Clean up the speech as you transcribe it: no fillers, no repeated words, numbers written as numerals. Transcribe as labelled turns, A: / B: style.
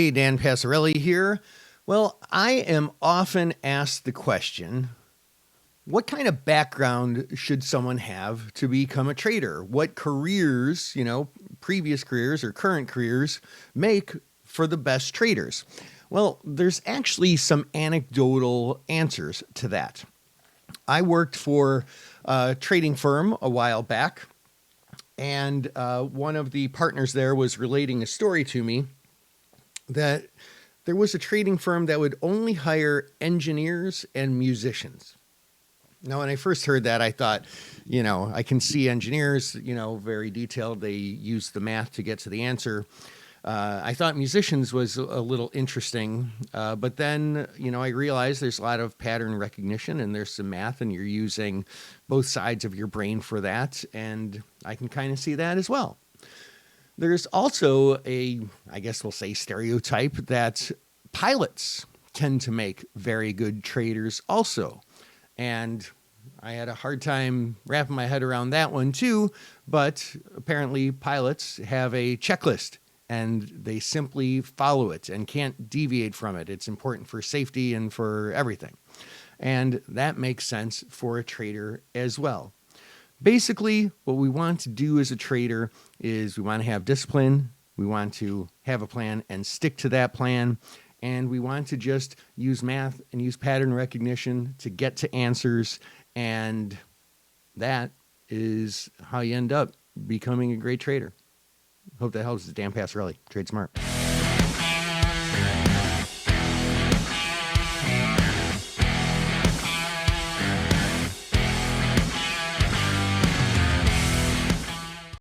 A: Hey, Dan Passarelli here. Well, I am often asked the question, what kind of background should someone have to become a trader? What careers, previous careers or current careers make for the best traders? Well, there's actually some anecdotal answers to that. I worked for a trading firm a while back, and one of the partners there was relating a story to me that there was a trading firm that would only hire engineers and musicians. Now, when I first heard that, I thought, I can see engineers, very detailed. They use the math to get to the answer. I thought musicians was a little interesting, but then, I realized there's a lot of pattern recognition and there's some math, and you're using both sides of your brain for that. And I can kind of see that as well. There's also I guess we'll say, stereotype that pilots tend to make very good traders also. And I had a hard time wrapping my head around that one too, but apparently pilots have a checklist and they simply follow it and can't deviate from it. It's important for safety and for everything. And that makes sense for a trader as well. Basically, what we want to do as a trader is we want to have discipline, we want to have a plan and stick to that plan, and we want to just use math and use pattern recognition to get to answers, and that is how you end up becoming a great trader. Hope that helps. Dan Passarelli, Trade Smart.